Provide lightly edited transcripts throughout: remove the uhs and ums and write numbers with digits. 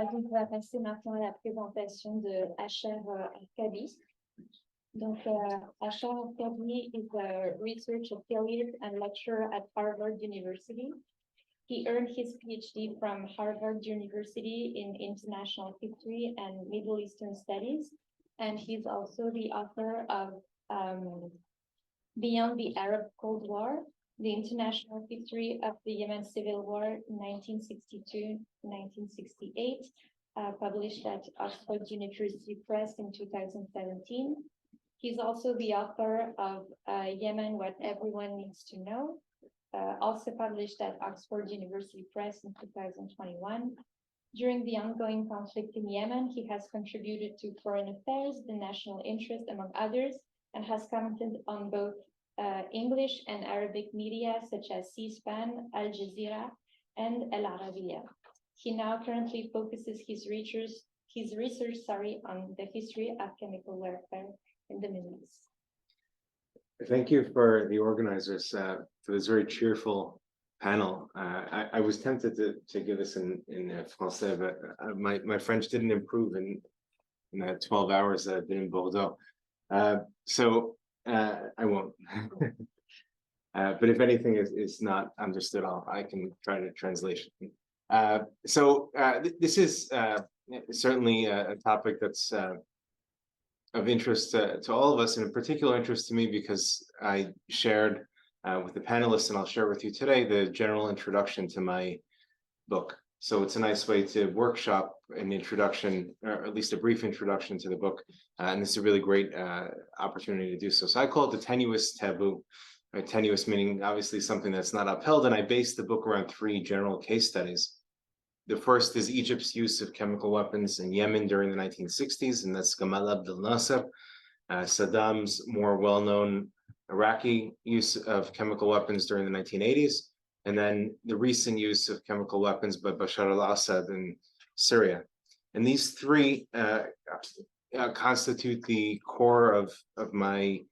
Donc, on va passer maintenant à la présentation de Orkaby. Donc, Orkaby is a research affiliate and lecturer at Harvard University. He earned his PhD from Harvard University in International History and Middle Eastern Studies, and he's also the author of Beyond the Arab Cold War, the International History of the Yemen Civil War, 1962-1968, published at Oxford University Press in 2017. He's also the author of Yemen, What Everyone Needs to Know, also published at Oxford University Press in 2021. During the ongoing conflict in Yemen, he has contributed to Foreign Affairs, The National Interest, among others, and has commented on both English and Arabic media such as C-SPAN, Al Jazeera, and Al Arabiya. He now currently focuses his research on the history of chemical warfare in the Middle East. Thank you for the organizers for this very cheerful panel. I was tempted to give this in Francais, but my French didn't improve in the 12 hours that I've been in Bordeaux. So I won't. But if anything is not understood, I can try to translation. This is certainly a topic that's of interest to all of us, and in particular interest to me because I shared with the panelists, and I'll share with you today, the general introduction to my book. So it's a nice way to workshop an introduction, or at least a brief introduction to the book. And this is a really great opportunity to do so. So I call it the Tenuous Taboo. Right? Tenuous meaning obviously something that's not upheld. And I based the book around 3 general case studies. The first is Egypt's use of chemical weapons in Yemen during the 1960s, and that's Gamal Abdel Nasser. Saddam's more well-known Iraqi use of chemical weapons during the 1980s. And then the recent use of chemical weapons by Bashar al-Assad in Syria. And these 3 constitute the core of my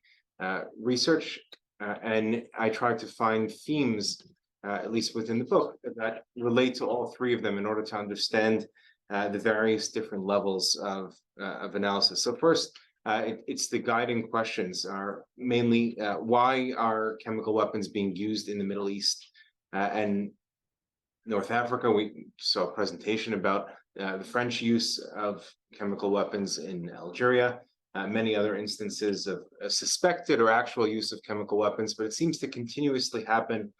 research. And I try to find themes, at least within the book, that relate to all 3 of them in order to understand the various different levels of analysis. So first, it's the guiding questions are mainly why are chemical weapons being used in the Middle East and North Africa. We saw a presentation about the French use of chemical weapons in Algeria, many other instances of suspected or actual use of chemical weapons, but it seems to continuously happen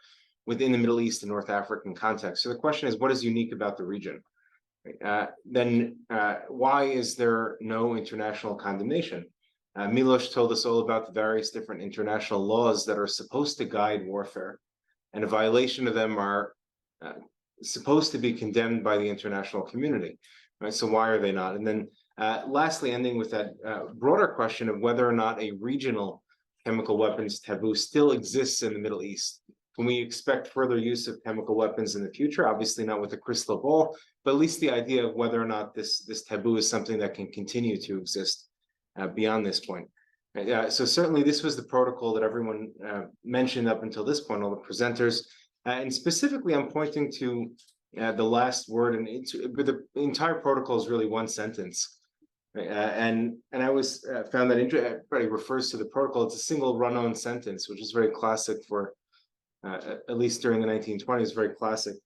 within the Middle East and North African context. So the question is, what is unique about the region? Then why is there no international condemnation? Miloš told us all about the various different international laws that are supposed to guide warfare, and a violation of them are supposed to be condemned by the international community, right? So why are they not? And then lastly, ending with that broader question of whether or not a regional chemical weapons taboo still exists in the Middle East. Can we expect further use of chemical weapons in the future? Obviously not with a crystal ball, but at least the idea of whether or not this taboo is something that can continue to exist beyond this point. So certainly this was the protocol that everyone mentioned up until this point, all the presenters, and specifically I'm pointing to the last word, and but the entire protocol is really one sentence. And I always found that everybody refers to the protocol, it's a single run-on sentence, which is very classic for, at least during the 1920s, very classic,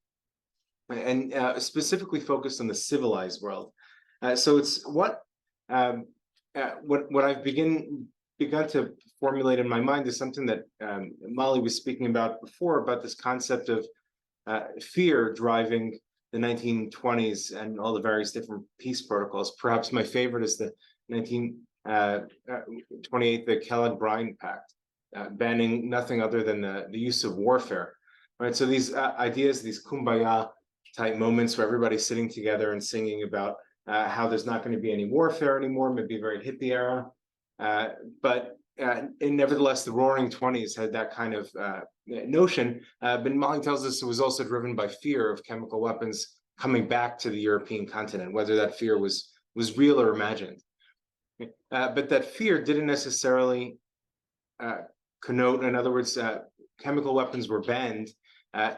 and specifically focused on the civilized world. So it's what I've begun to formulate in my mind is something that Molly was speaking about before, about this concept of fear driving the 1920s and all the various different peace protocols. Perhaps my favorite is the 1928, the Kellogg-Briand Pact, banning nothing other than the use of warfare. Right. So these ideas, these kumbaya type moments where everybody's sitting together and singing about how there's not going to be any warfare anymore, maybe a very hippie era. But nevertheless, the Roaring '20s had that kind of notion. But Molly tells us it was also driven by fear of chemical weapons coming back to the European continent, whether that fear was real or imagined. But that fear didn't necessarily connote, in other words, chemical weapons were banned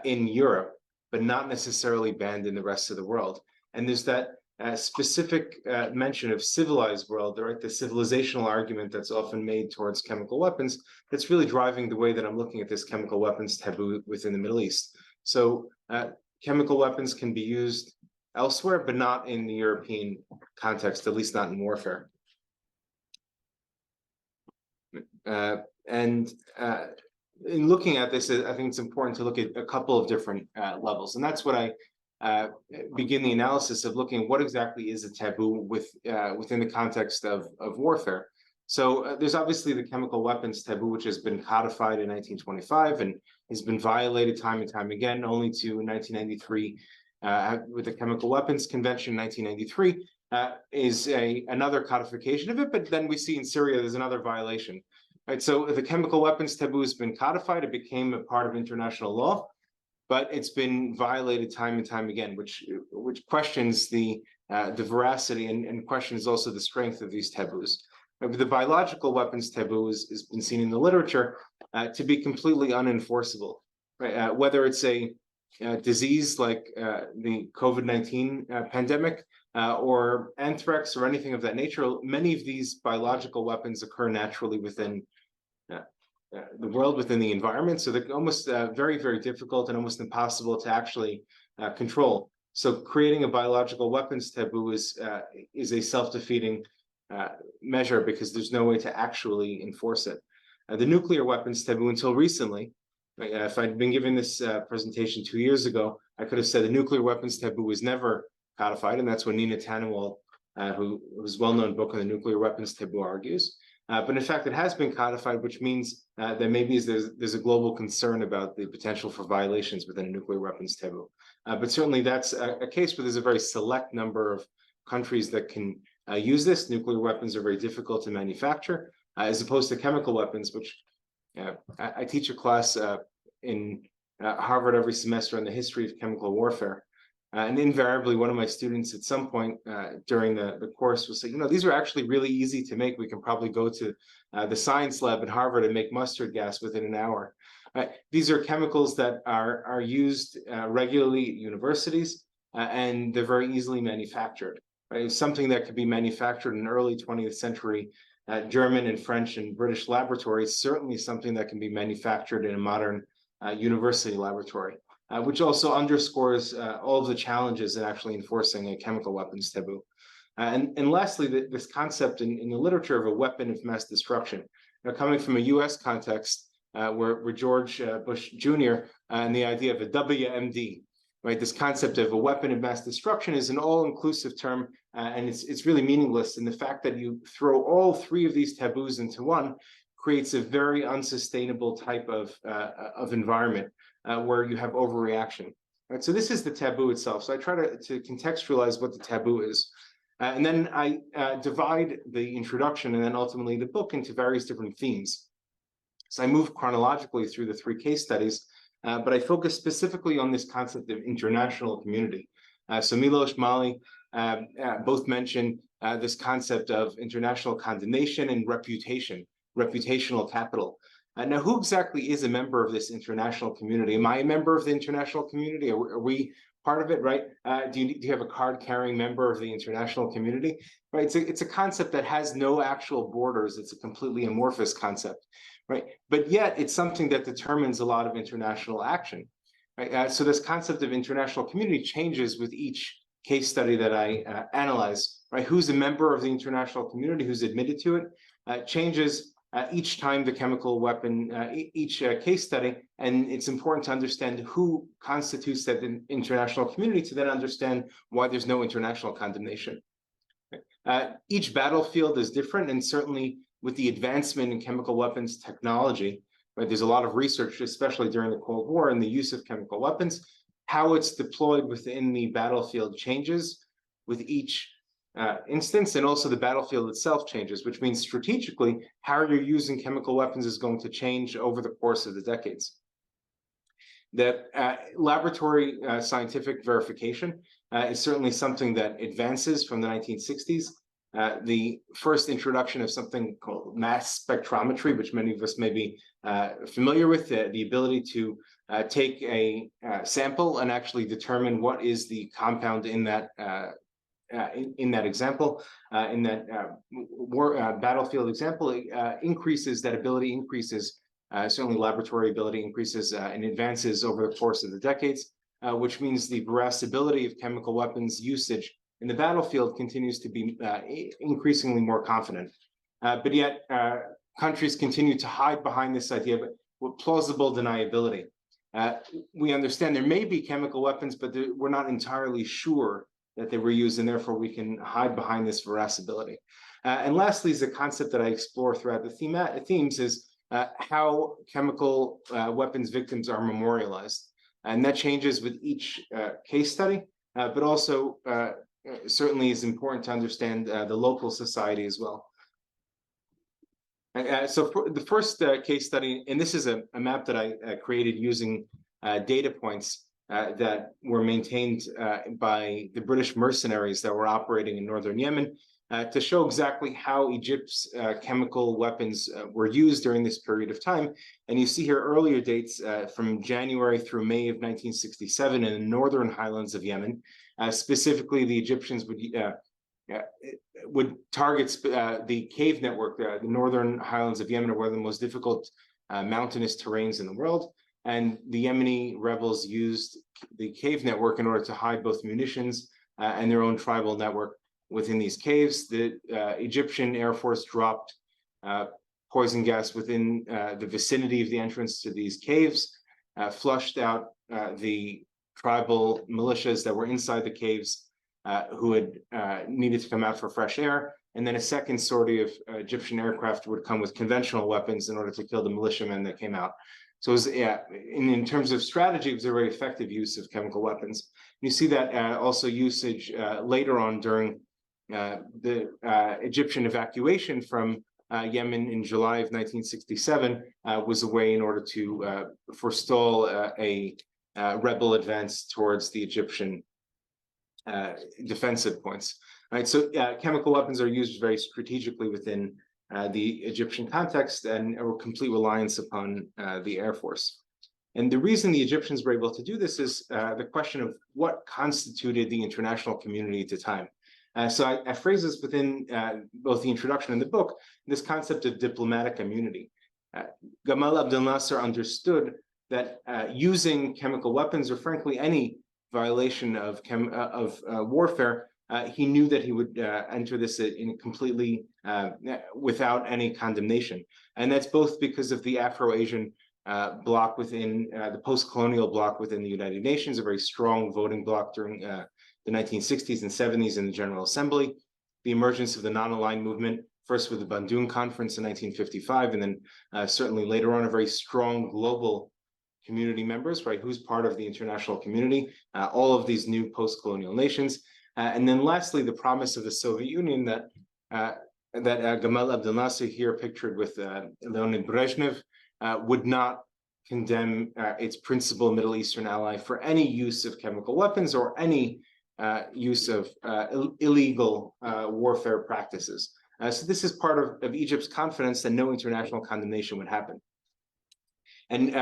in Europe, but not necessarily banned in the rest of the world. And there's that specific mention of civilized world, right? The civilizational argument that's often made towards chemical weapons, that's really driving the way that I'm looking at this chemical weapons taboo within the Middle East. So chemical weapons can be used elsewhere, but not in the European context, at least not in warfare. In looking at this, I think it's important to look at a couple of different levels, and that's what I begin the analysis of looking at what exactly is a taboo within the context of warfare. So there's obviously the chemical weapons taboo, which has been codified in 1925 and has been violated time and time again, only to 1993 with the Chemical Weapons Convention in 1993 is another codification of it, but then we see in Syria there's another violation. Right, so the chemical weapons taboo has been codified, it became a part of international law, but it's been violated time and time again, which questions the veracity and questions also the strength of these taboos. The biological weapons taboo has been seen in the literature to be completely unenforceable. Right? Whether it's a disease like the COVID-19 pandemic or anthrax or anything of that nature, many of these biological weapons occur naturally within the world, within the environment, so they're almost very, very difficult and almost impossible to actually control. So creating a biological weapons taboo is a self-defeating measure because there's no way to actually enforce it. The nuclear weapons taboo, until recently, if I'd been given this presentation 2 years ago, I could have said the nuclear weapons taboo was never codified, and that's what Nina Tannewald, whose well-known book on the nuclear weapons taboo, argues. But in fact, it has been codified, which means that maybe there's a global concern about the potential for violations within a nuclear weapons taboo. But certainly that's a case where there's a very select number of countries that can use this. Nuclear weapons are very difficult to manufacture, as opposed to chemical weapons, which I teach a class in Harvard every semester on the history of chemical warfare. And invariably, one of my students at some point during the course will say, you know, these are actually really easy to make. We can probably go to the science lab at Harvard and make mustard gas within an hour. These are chemicals that are used regularly at universities, and they're very easily manufactured. Right? It's something that could be manufactured in early 20th century German and French and British laboratories, certainly something that can be manufactured in a modern university laboratory. Which also underscores all of the challenges in actually enforcing a chemical weapons taboo. And lastly, this concept in the literature of a weapon of mass destruction. Now, coming from a US context, where George Bush Jr. And the idea of a WMD, right? This concept of a weapon of mass destruction is an all-inclusive term, and it's really meaningless. And the fact that you throw all three of these taboos into one creates a very unsustainable type of environment. Where you have overreaction. Right? So this is the taboo itself. So I try to contextualize what the taboo is. And then I divide the introduction and then ultimately the book into various different themes. So I move chronologically through the three case studies, but I focus specifically on this concept of international community. So Milos, Mali both mention this concept of international condemnation and reputational capital. Now, who exactly is a member of this international community? Am I a member of the international community? Are we part of it, right? Do you have a card-carrying member of the international community? Right, it's a concept that has no actual borders. It's a completely amorphous concept, right? But yet it's something that determines a lot of international action, right? So this concept of international community changes with each case study that I analyze, right? Who's a member of the international community, who's admitted to it, changes each time the chemical weapon, each case study, and it's important to understand who constitutes that international community to then understand why there's no international condemnation. Each battlefield is different, and certainly with the advancement in chemical weapons technology, right, there's a lot of research, especially during the Cold War, in the use of chemical weapons. How it's deployed within the battlefield changes with each instance, and also the battlefield itself changes, which means strategically how you're using chemical weapons is going to change over the course of the decades. The laboratory scientific verification is certainly something that advances from the 1960s. The first introduction of something called mass spectrometry, which many of us may be familiar with, the ability to take a sample and actually determine what is the compound in that in that example, in that battlefield example, increases that ability, certainly laboratory ability increases and advances over the course of the decades, which means the versatility of chemical weapons usage in the battlefield continues to be increasingly more confident. But yet, countries continue to hide behind this idea with plausible deniability. We understand there may be chemical weapons, but we're not entirely sure that they were used, and therefore we can hide behind this versatility. And lastly is the concept that I explore throughout the themes is how chemical weapons victims are memorialized. And that changes with each case study, but also certainly is important to understand the local society as well. So for the first case study, and this is a map that I created using data points that were maintained by the British mercenaries that were operating in northern Yemen to show exactly how Egypt's chemical weapons were used during this period of time. And you see here earlier dates from January through May of 1967 in the northern highlands of Yemen. Specifically, the Egyptians would target the cave network. The northern highlands of Yemen are one of the most difficult mountainous terrains in the world. And the Yemeni rebels used the cave network in order to hide both munitions and their own tribal network within these caves. The Egyptian Air Force dropped poison gas within the vicinity of the entrance to these caves, flushed out the tribal militias that were inside the caves who had needed to come out for fresh air. And then a second sortie of Egyptian aircraft would come with conventional weapons in order to kill the militiamen that came out. So it was, in terms of strategy, it was a very effective use of chemical weapons. You see that also usage later on during the Egyptian evacuation from Yemen in July of 1967 was a way in order to forestall a rebel advance towards the Egyptian defensive points. Right, so chemical weapons are used very strategically within the Egyptian context and a complete reliance upon the Air Force. And the reason the Egyptians were able to do this is the question of what constituted the international community at the time. So I phrase this within both the introduction and the book, this concept of diplomatic immunity. Gamal Abdel Nasser understood that using chemical weapons, or frankly any violation of warfare, he knew that he would enter this in completely without any condemnation. And that's both because of the Afro-Asian bloc within the post-colonial bloc within the United Nations, a very strong voting bloc during the 1960s and 70s in the General Assembly, the emergence of the non-aligned movement, first with the Bandung Conference in 1955, and then certainly later on a very strong global community members, right, who's part of the international community, all of these new post-colonial nations. And then lastly, the promise of the Soviet Union that Gamal Abdel Nasser, here pictured with Leonid Brezhnev, would not condemn its principal Middle Eastern ally for any use of chemical weapons or any use of illegal warfare practices. So this is part of Egypt's confidence that no international condemnation would happen. And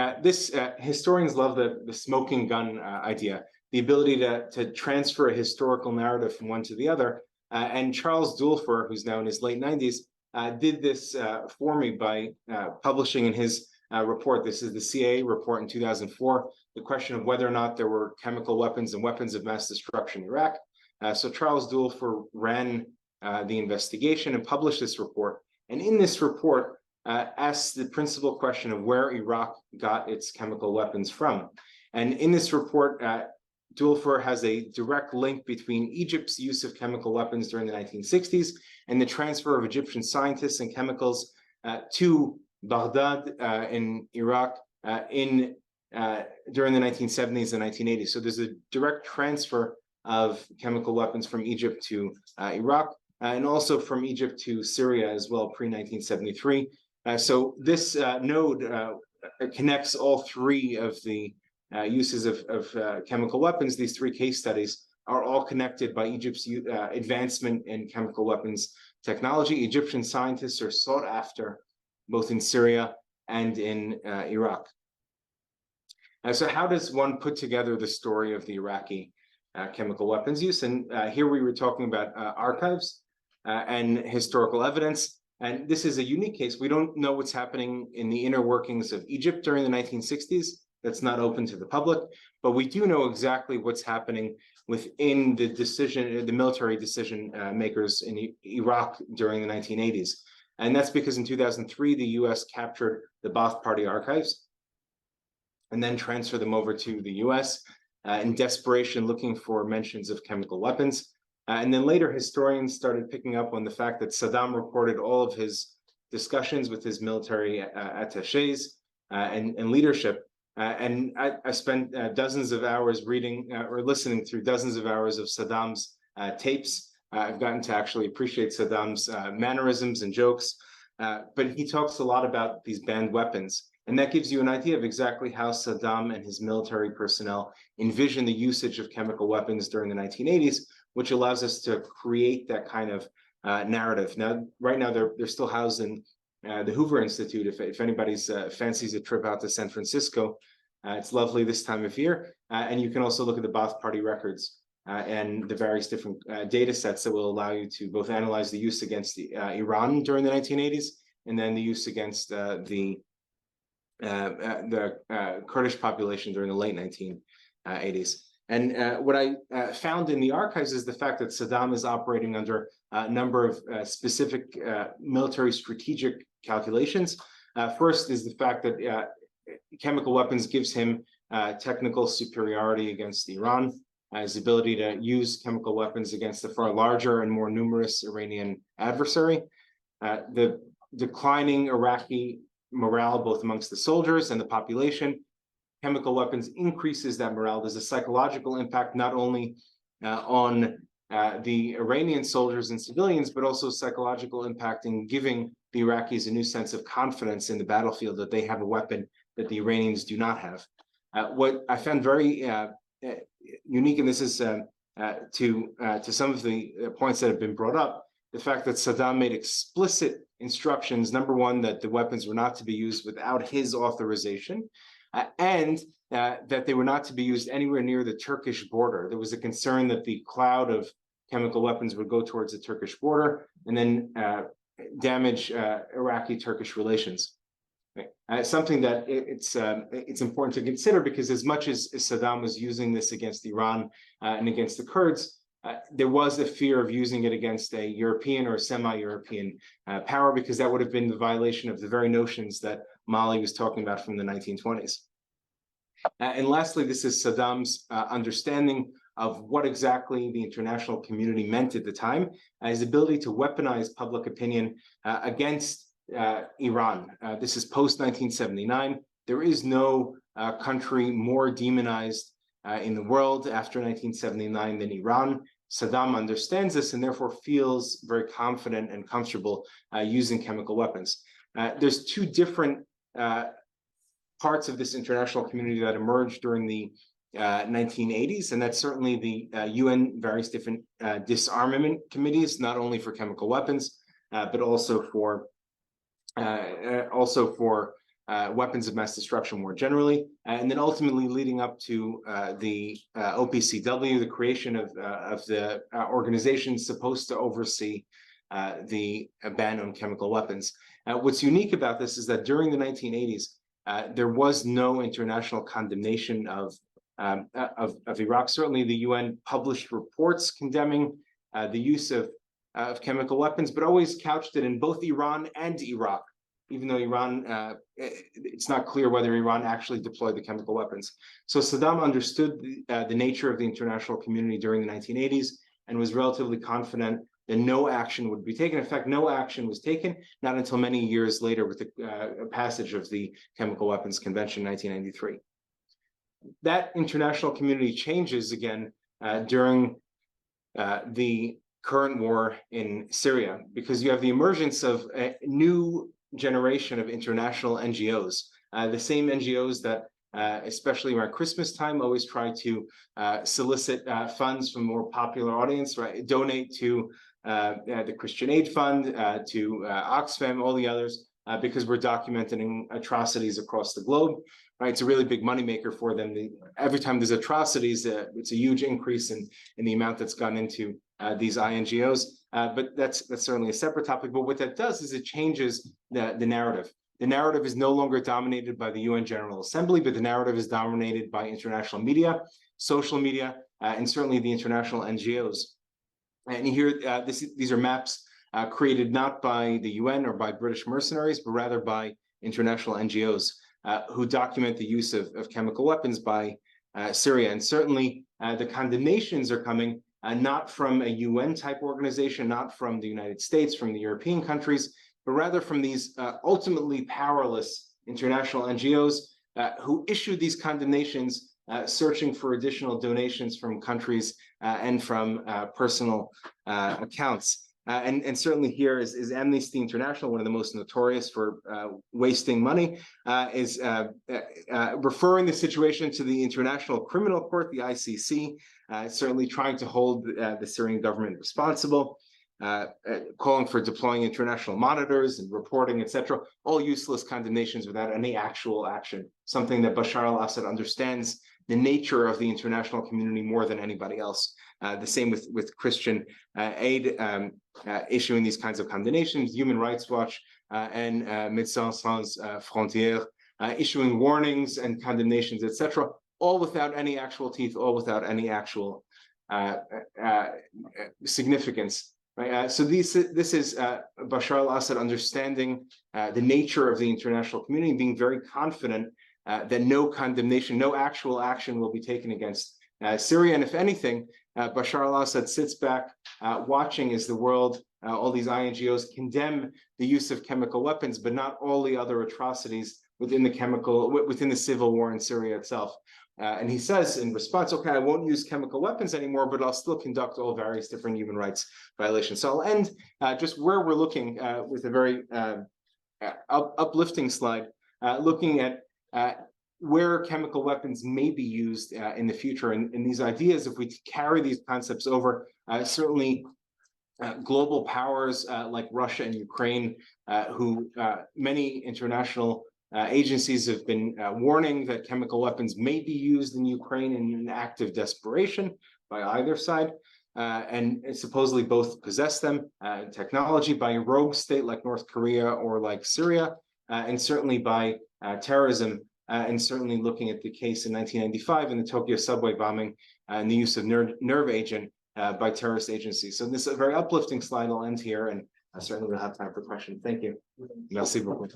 historians love the smoking gun idea, the ability to transfer a historical narrative from one to the other. And Charles Dulfer, who's now in his late 90s, did this for me by publishing in his report. This is the CIA report in 2004, the question of whether or not there were chemical weapons and weapons of mass destruction in Iraq. So Charles Dulfer ran the investigation and published this report. And in this report, asks the principal question of where Iraq got its chemical weapons from. And in this report, Dulfer has a direct link between Egypt's use of chemical weapons during the 1960s and the transfer of Egyptian scientists and chemicals to Baghdad in Iraq during the 1970s and 1980s. So there's a direct transfer of chemical weapons from Egypt to Iraq and also from Egypt to Syria as well, pre-1973. So this node connects all three of the uses of chemical weapons. These three case studies are all connected by Egypt's advancement in chemical weapons technology. Egyptian scientists are sought after both in Syria and in Iraq. So how does one put together the story of the Iraqi chemical weapons use. And here we were talking about archives and historical evidence. And this is a unique case. We don't know what's happening in the inner workings of Egypt during the 1960s. That's not open to the public, but we do know exactly what's happening within the military decision makers in Iraq during the 1980s. And that's because in 2003, the US captured the Ba'ath Party archives and then transferred them over to the US in desperation, looking for mentions of chemical weapons. And then later, historians started picking up on the fact that Saddam recorded all of his discussions with his military attaches and leadership. And I spent dozens of hours reading or listening through dozens of hours of Saddam's tapes. I've gotten to actually appreciate Saddam's mannerisms and jokes, but he talks a lot about these banned weapons. And that gives you an idea of exactly how Saddam and his military personnel envision the usage of chemical weapons during the 1980s, which allows us to create that kind of narrative. Now, right now, they're still housed in the Hoover Institute. If anybody's fancies a trip out to San Francisco, it's lovely this time of year. And you can also look at the Ba'ath Party records and the various different data sets that will allow you to both analyze the use against Iran during the 1980s and then the use against the Kurdish population during the late 1980s. And what I found in the archives is the fact that Saddam is operating under a number of specific military strategic calculations. First is the fact that chemical weapons gives him technical superiority against Iran, his ability to use chemical weapons against a far larger and more numerous Iranian adversary. The declining Iraqi morale, both amongst the soldiers and the population. Chemical weapons increases that morale. There's a psychological impact not only on the Iranian soldiers and civilians, but also psychological impact in giving the Iraqis a new sense of confidence in the battlefield that they have a weapon that the Iranians do not have. What I found very unique, and this is to some of the points that have been brought up, the fact that Saddam made explicit instructions, number one, that the weapons were not to be used without his authorization, and that they were not to be used anywhere near the Turkish border. There was a concern that the cloud of chemical weapons would go towards the Turkish border and then damage Iraqi-Turkish relations. Something that it's important to consider, because as much as Saddam was using this against Iran and against the Kurds, there was a fear of using it against a European or semi-European power, because that would have been the violation of the very notions that Mali was talking about from the 1920s. And lastly, this is Saddam's understanding of what exactly the international community meant at the time, his ability to weaponize public opinion against Iran. This is post-1979. There is no country more demonized in the world after 1979 than Iran. Saddam understands this and therefore feels very confident and comfortable using chemical weapons. There's two different parts of this international community that emerged during the 1980s, and that's certainly the UN various different disarmament committees, not only for chemical weapons, but also for weapons of mass destruction more generally, and then ultimately leading up to the OPCW, the creation of the organization supposed to oversee the ban on chemical weapons. What's unique about this is that during the 1980s, there was no international condemnation of Iraq. Certainly, the UN published reports condemning the use of chemical weapons, but always couched it in both Iran and Iraq, even though Iran, it's not clear whether Iran actually deployed the chemical weapons. So Saddam understood the nature of the international community during the 1980s and was relatively confident that no action would be taken. In fact, no action was taken, not until many years later with the passage of the Chemical Weapons Convention in 1993. That international community changes again during the current war in Syria, because you have the emergence of a new generation of international NGOs, the same NGOs that especially around Christmas time always try to solicit funds from a more popular audience, right? Donate to the Christian Aid Fund, to Oxfam, all the others. because we're documenting atrocities across the globe. Right, it's a really big moneymaker for them. Every time there's atrocities, it's a huge increase in the amount that's gone into these INGOs. But that's certainly a separate topic. But what that does is it changes the narrative. The narrative is no longer dominated by the UN General Assembly, but the narrative is dominated by international media, social media, and certainly the international NGOs. And here, these are maps created not by the UN or by British mercenaries, but rather by international NGOs. Who document the use of chemical weapons by Syria. And certainly the condemnations are coming not from a UN type organization, not from the United States, from the European countries, but rather from these ultimately powerless international NGOs who issue these condemnations, searching for additional donations from countries and from personal accounts. And certainly here is Amnesty International, one of the most notorious for wasting money, is referring the situation to the International Criminal Court, the ICC, certainly trying to hold the Syrian government responsible, calling for deploying international monitors and reporting, etc. All useless condemnations without any actual action, something that Bashar al-Assad understands the nature of the international community more than anybody else. The same with Christian Aid issuing these kinds of condemnations, Human Rights Watch and Médecins Sans Frontières issuing warnings and condemnations, etc., all without any actual teeth, all without any actual significance. Right? So this is Bashar al-Assad understanding the nature of the international community, being very confident that no condemnation, no actual action will be taken against Syria. And if anything, Bashar al-Assad sits back watching as the world, all these INGOs condemn the use of chemical weapons, but not all the other atrocities within the civil war in Syria itself. And he says in response, okay, I won't use chemical weapons anymore, but I'll still conduct all various different human rights violations. So I'll end just where we're looking with a very uplifting slide, looking at where chemical weapons may be used in the future. And these ideas, if we carry these concepts over, certainly global powers like Russia and Ukraine, who many international agencies have been warning that chemical weapons may be used in Ukraine in an act of desperation by either side, and supposedly both possess them, technology by a rogue state like North Korea or like Syria, and certainly by terrorism, and certainly looking at the case in 1995 in the Tokyo subway bombing and the use of nerve agent by terrorist agencies. So this is a very uplifting slide. I'll end here, and I certainly will have time for questions. Thank you. Merci beaucoup.